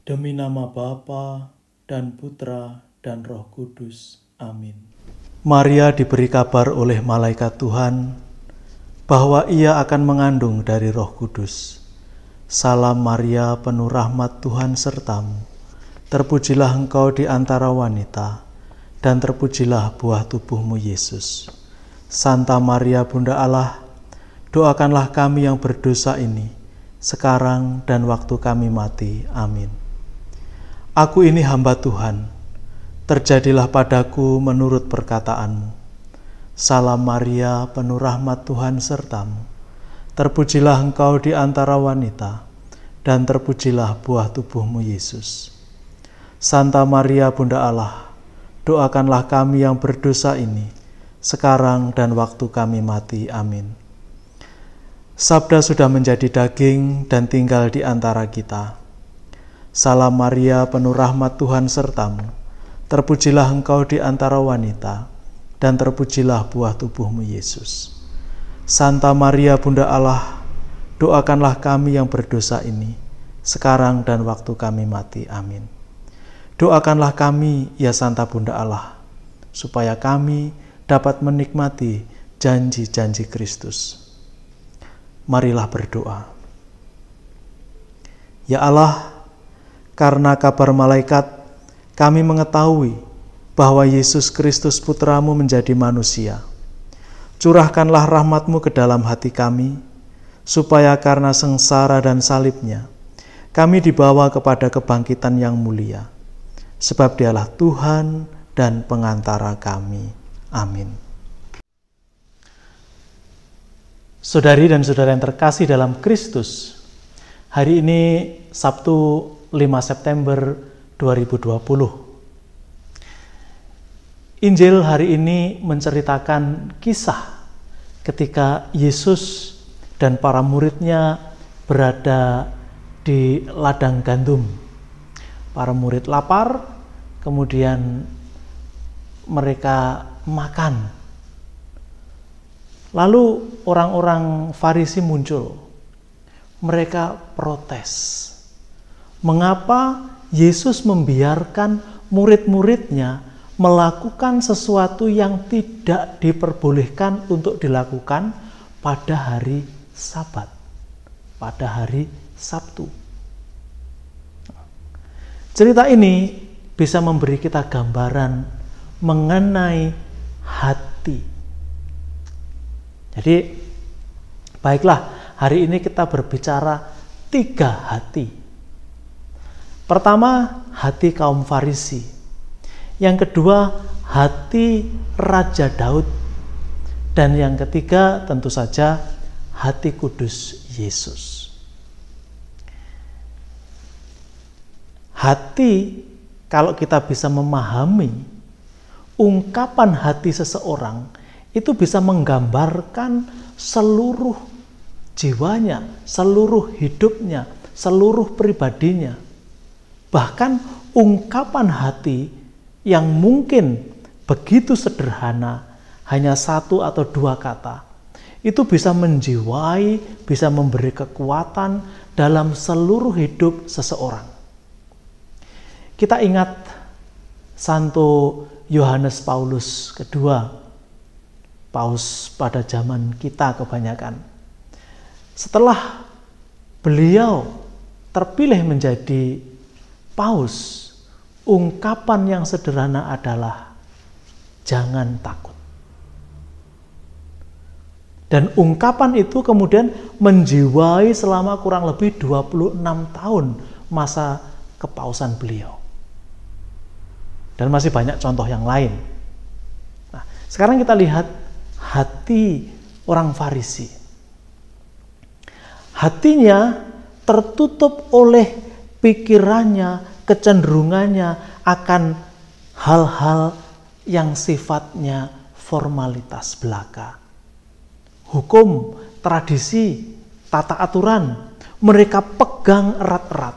Demi nama Bapa dan Putra dan Roh Kudus. Amin. Maria diberi kabar oleh malaikat Tuhan bahwa ia akan mengandung dari Roh Kudus. Salam Maria, penuh rahmat, Tuhan sertamu. Terpujilah engkau di antara wanita, dan terpujilah buah tubuhmu Yesus. Santa Maria Bunda Allah, doakanlah kami yang berdosa ini, sekarang dan waktu kami mati. Amin. Aku ini hamba Tuhan, terjadilah padaku menurut perkataanmu. Salam Maria, penuh rahmat, Tuhan sertamu. Terpujilah engkau di antara wanita, dan terpujilah buah tubuhmu Yesus. Santa Maria Bunda Allah, doakanlah kami yang berdosa ini, sekarang dan waktu kami mati. Amin. Sabda sudah menjadi daging dan tinggal di antara kita. Salam Maria, penuh rahmat, Tuhan sertamu. Terpujilah engkau di antara wanita, dan terpujilah buah tubuhmu Yesus. Santa Maria Bunda Allah, doakanlah kami yang berdosa ini, sekarang dan waktu kami mati. Amin. Doakanlah kami, ya Santa Bunda Allah, supaya kami dapat menikmati janji-janji Kristus. Marilah berdoa. Ya Allah, karena kabar malaikat, kami mengetahui bahwa Yesus Kristus Putramu menjadi manusia. Curahkanlah rahmat-Mu ke dalam hati kami, supaya karena sengsara dan salibnya, kami dibawa kepada kebangkitan yang mulia. Sebab Dialah Tuhan dan pengantara kami. Amin. Saudari dan saudara yang terkasih dalam Kristus, hari ini Sabtu 5 September 2020. Injil hari ini menceritakan kisah ketika Yesus dan para muridnya berada di ladang gandum. Para murid lapar, kemudian mereka makan. Lalu orang-orang Farisi muncul. Mereka protes. Mengapa Yesus membiarkan murid-muridnya melakukan sesuatu yang tidak diperbolehkan untuk dilakukan pada hari Sabat, pada hari Sabtu? Cerita ini bisa memberi kita gambaran mengenai hati. Jadi, baiklah, hari ini kita berbicara 3 hati. Pertama, hati kaum Farisi. Yang kedua, hati Raja Daud. Dan yang ketiga, tentu saja, hati kudus Yesus. Hati, kalau kita bisa memahami ungkapan hati seseorang, itu bisa menggambarkan seluruh jiwanya, seluruh hidupnya, seluruh pribadinya. Bahkan ungkapan hati yang mungkin begitu sederhana, hanya 1 atau 2 kata, itu bisa menjiwai, bisa memberi kekuatan dalam seluruh hidup seseorang. Kita ingat Santo Yohanes Paulus kedua, paus pada zaman kita kebanyakan. Setelah beliau terpilih menjadi paus, ungkapan yang sederhana adalah jangan takut. Dan ungkapan itu kemudian menjiwai selama kurang lebih 26 tahun masa kepausan beliau. Dan masih banyak contoh yang lain. Nah, sekarang kita lihat hati orang Farisi. Hatinya tertutup oleh pikirannya, kecenderungannya akan hal-hal yang sifatnya formalitas belaka. Hukum, tradisi, tata aturan, mereka pegang erat-erat.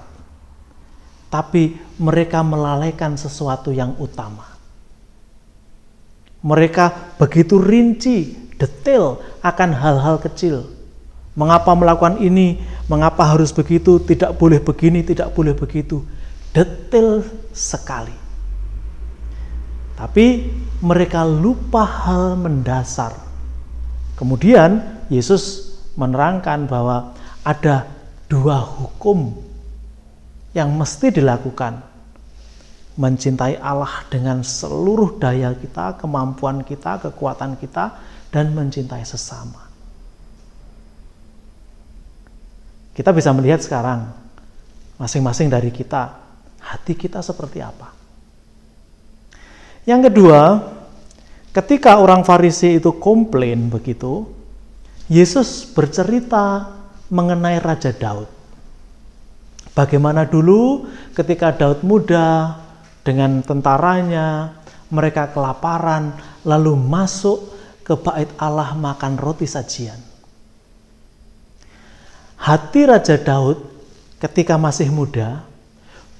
Tapi mereka melalaikan sesuatu yang utama. Mereka begitu rinci, detail akan hal-hal kecil. Mengapa melakukan ini, mengapa harus begitu, tidak boleh begini, tidak boleh begitu. detail sekali. Tapi mereka lupa hal mendasar. Kemudian Yesus menerangkan bahwa ada 2 hukum yang mesti dilakukan. Mencintai Allah dengan seluruh daya kita, kemampuan kita, kekuatan kita, dan mencintai sesama. Kita bisa melihat sekarang, masing-masing dari kita, hati kita seperti apa. Yang kedua, ketika orang Farisi itu komplain begitu, Yesus bercerita mengenai Raja Daud. Bagaimana dulu ketika Daud muda dengan tentaranya, mereka kelaparan, lalu masuk ke bait Allah makan roti sajian. Hati Raja Daud ketika masih muda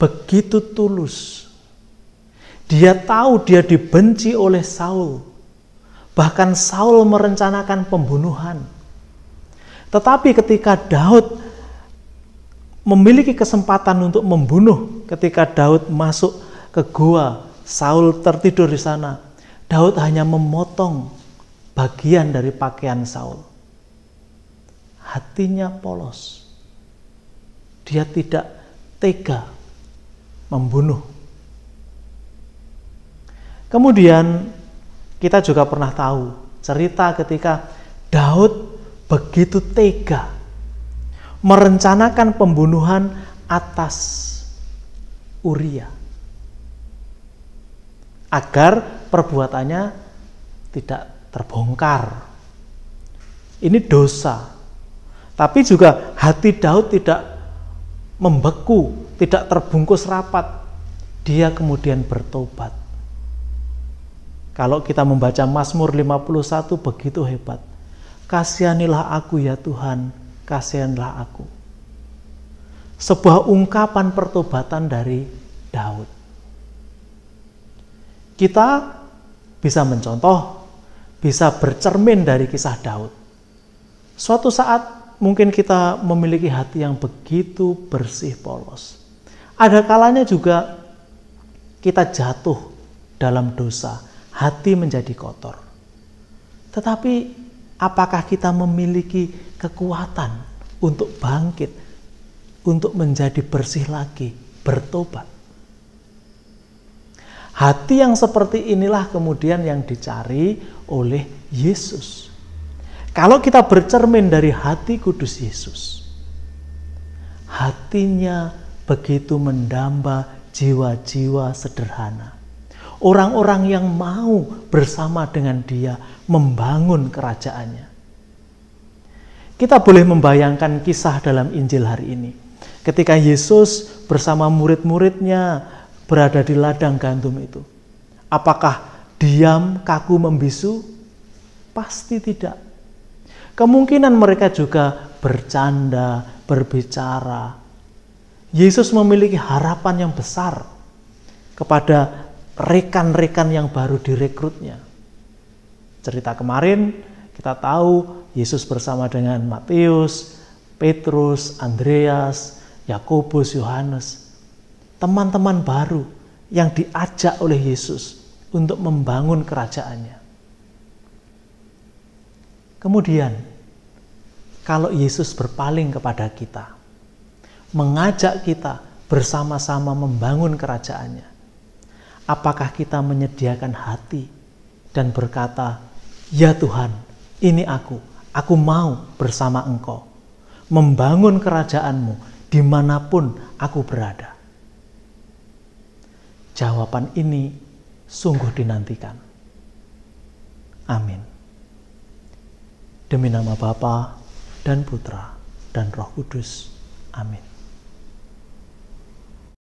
begitu tulus. Dia tahu dia dibenci oleh Saul. Bahkan Saul merencanakan pembunuhan. Tetapi ketika Daud memiliki kesempatan untuk membunuh, ketika Daud masuk ke gua, Saul tertidur di sana. Daud hanya memotong bagian dari pakaian Saul. Hatinya polos. Dia tidak tega membunuh. Kemudian kita juga pernah tahu cerita ketika Daud begitu tega merencanakan pembunuhan atas Uria agar perbuatannya tidak terbongkar. Ini dosa. Tapi juga hati Daud tidak membeku, tidak terbungkus rapat. Dia kemudian bertobat. Kalau kita membaca Mazmur 51 begitu hebat. Kasihanilah aku ya Tuhan, kasihanilah aku. Sebuah ungkapan pertobatan dari Daud. Kita bisa mencontoh, bisa bercermin dari kisah Daud. Suatu saat mungkin kita memiliki hati yang begitu bersih polos. Ada kalanya juga kita jatuh dalam dosa, hati menjadi kotor. Tetapi apakah kita memiliki kekuatan untuk bangkit, untuk menjadi bersih lagi, bertobat? Hati yang seperti inilah kemudian yang dicari oleh Yesus. Kalau kita bercermin dari hati kudus Yesus, hatinya begitu mendamba jiwa-jiwa sederhana. Orang-orang yang mau bersama dengan dia membangun kerajaannya. Kita boleh membayangkan kisah dalam Injil hari ini. Ketika Yesus bersama murid-muridnya berada di ladang gandum itu. Apakah diam, kaku, membisu? Pasti tidak. Kemungkinan mereka juga bercanda, berbicara. Yesus memiliki harapan yang besar kepada rekan-rekan yang baru direkrutnya. Cerita kemarin kita tahu Yesus bersama dengan Matius, Petrus, Andreas, Yakobus, Yohanes. Teman-teman baru yang diajak oleh Yesus untuk membangun kerajaannya. Kemudian, kalau Yesus berpaling kepada kita, mengajak kita bersama-sama membangun kerajaannya, apakah kita menyediakan hati dan berkata, "Ya Tuhan, ini aku mau bersama Engkau, membangun kerajaan-Mu dimanapun aku berada." Jawaban ini sungguh dinantikan. Amin. Demi nama Bapa dan Putra dan Roh Kudus. Amin.